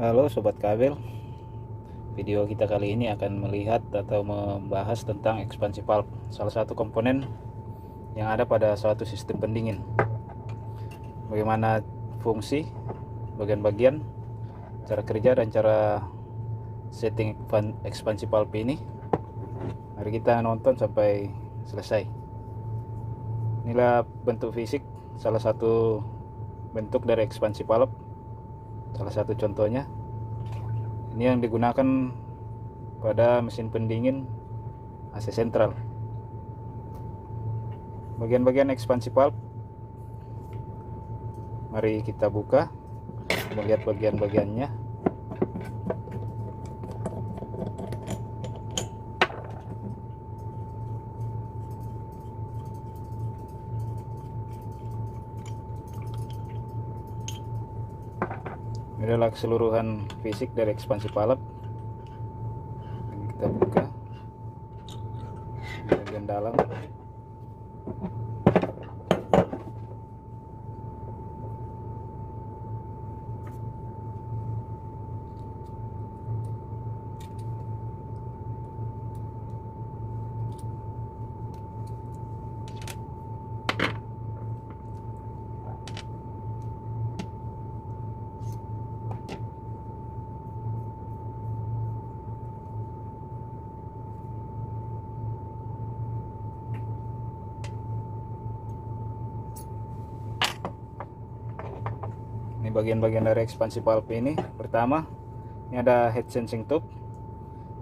Halo Sobat Kabel, video kita kali ini akan melihat atau membahas tentang ekspansi valve, salah satu komponen yang ada pada suatu sistem pendingin. Bagaimana fungsi, bagian-bagian, cara kerja dan cara setting ekspansi valve ini. Mari kita nonton sampai selesai. Inilah bentuk fisik salah satu bentuk dari ekspansi valve. Salah satu contohnya ini yang digunakan pada mesin pendingin AC sentral. Bagian-bagian ekspansi valve, mari kita buka melihat bagian-bagiannya. Ini adalah keseluruhan fisik dari ekspansi valve. Ini kita buka di bagian dalam. Ini bagian-bagian dari ekspansi valve ini. Pertama, ini ada heat sensing tube,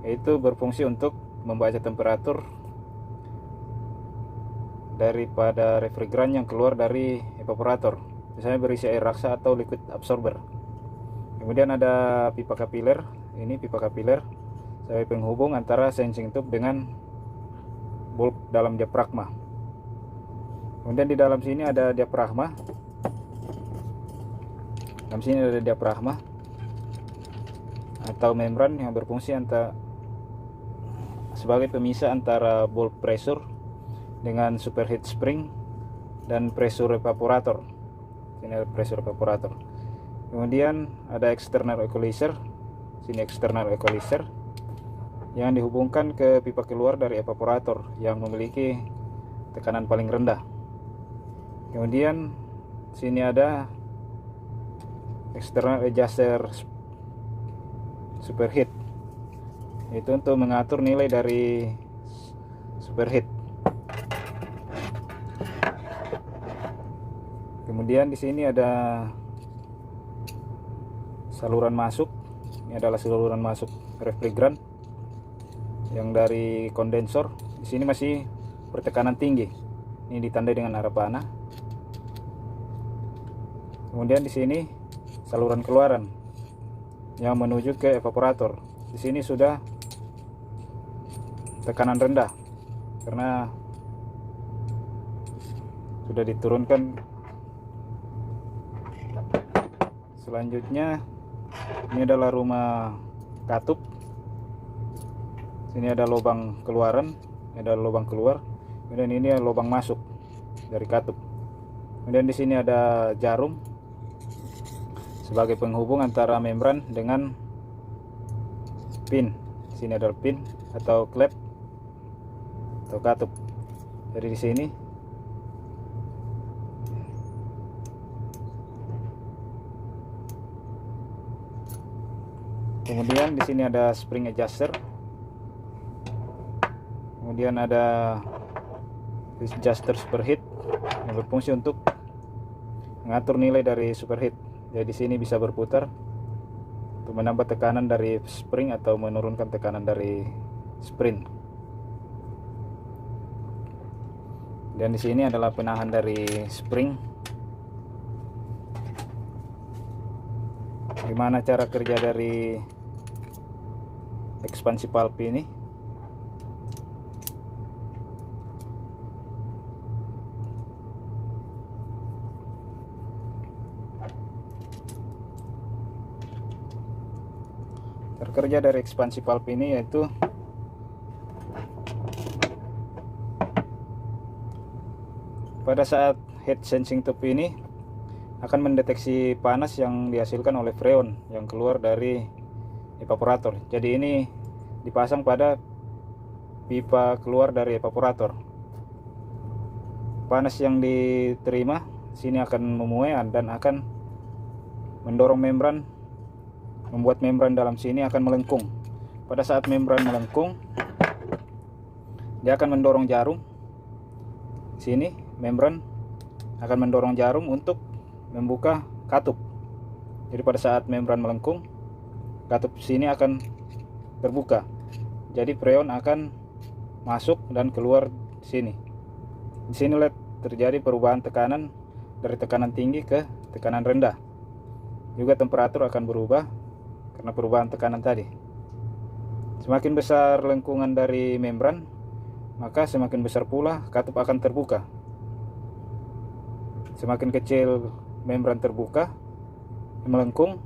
yaitu berfungsi untuk membaca temperatur daripada refrigeran yang keluar dari evaporator, misalnya berisi air raksa atau liquid absorber. Kemudian ada pipa kapiler. Ini pipa kapiler sebagai penghubung antara sensing tube dengan bulb dalam diafragma. Kemudian di dalam sini ada diafragma. Dalam sini ada diafragma atau membran yang berfungsi sebagai pemisah antara bulb pressure dengan superheat spring dan pressure evaporator. Ini ada pressure evaporator. Kemudian ada external equalizer. Sini external equalizer yang dihubungkan ke pipa keluar dari evaporator yang memiliki tekanan paling rendah. Kemudian sini ada external adjuster superheat, itu untuk mengatur nilai dari superheat. Kemudian di sini ada saluran masuk. Ini adalah saluran masuk refrigeran yang dari kondensor. Di sini masih bertekanan tinggi. Ini ditandai dengan arah panah. Kemudian di sini saluran keluaran yang menuju ke evaporator. Di sini sudah tekanan rendah karena sudah diturunkan. Selanjutnya ini adalah rumah katup. Sini ada lubang keluaran, ini ada lubang keluar. Kemudian ini lubang masuk dari katup. Kemudian di sini ada jarum sebagai penghubung antara membran dengan pin. Sini ada pin atau klep atau katup. Jadi di sini kemudian di sini ada spring adjuster. Kemudian ada adjuster superheat yang berfungsi untuk mengatur nilai dari superheat. Jadi di sini bisa berputar untuk menambah tekanan dari spring atau menurunkan tekanan dari spring. Dan di sini adalah penahan dari spring. Gimana cara kerja dari ekspansi valve ini? Kerja dari ekspansi valve ini yaitu pada saat heat sensing tube ini akan mendeteksi panas yang dihasilkan oleh freon yang keluar dari evaporator. Jadi ini dipasang pada pipa keluar dari evaporator. Panas yang diterima sini akan memuai dan akan mendorong membran, membuat membran dalam sini akan melengkung. Pada saat membran melengkung, dia akan mendorong jarum. Sini membran akan mendorong jarum untuk membuka katup. Jadi pada saat membran melengkung, katup sini akan terbuka. Jadi freon akan masuk dan keluar sini. Di sini lihat terjadi perubahan tekanan dari tekanan tinggi ke tekanan rendah. Juga temperatur akan berubah karena perubahan tekanan tadi. Semakin besar lengkungan dari membran, maka semakin besar pula katup akan terbuka. Semakin kecil membran terbuka, melengkung,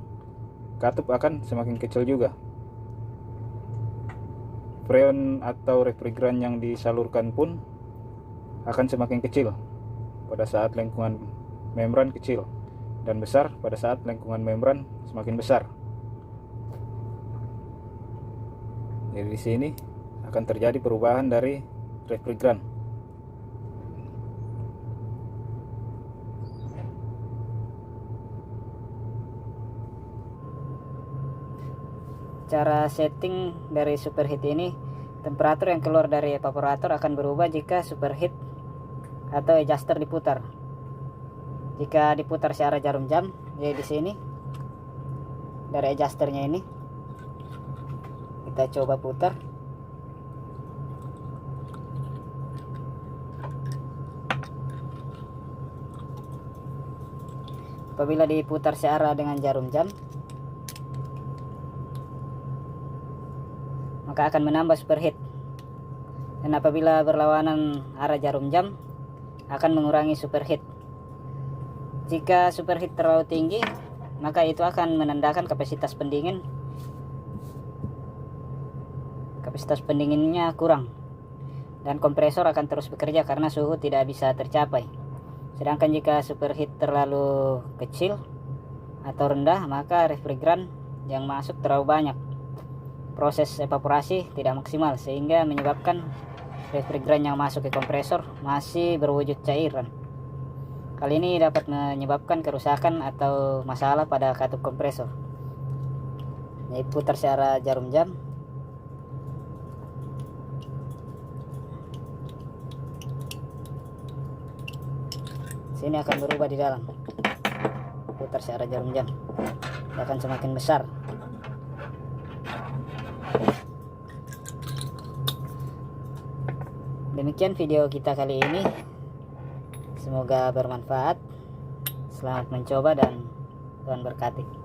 katup akan semakin kecil juga. Freon atau refrigeran yang disalurkan pun akan semakin kecil pada saat lengkungan membran kecil, dan besar pada saat lengkungan membran semakin besar. Jadi di sini akan terjadi perubahan dari refrigeran. Cara setting dari superheat ini, temperatur yang keluar dari evaporator akan berubah jika superheat atau adjuster diputar. Jika diputar searah jarum jam, jadi di sini dari adjusternya ini kita coba putar. Apabila diputar searah dengan jarum jam, maka akan menambah superheat. Dan apabila berlawanan arah jarum jam, akan mengurangi superheat. Jika superheat terlalu tinggi, maka itu akan menandakan kapasitas pendinginnya kurang, dan kompresor akan terus bekerja karena suhu tidak bisa tercapai. Sedangkan jika superheat terlalu kecil atau rendah, maka refrigeran yang masuk terlalu banyak. Proses evaporasi tidak maksimal sehingga menyebabkan refrigeran yang masuk ke kompresor masih berwujud cairan. Hal ini dapat menyebabkan kerusakan atau masalah pada katup kompresor. Jadi putar searah jarum jam. Sini akan berubah di dalam. Putar searah jarum jam, dia akan semakin besar. Demikian video kita kali ini. Semoga bermanfaat. Selamat mencoba dan Tuhan berkati.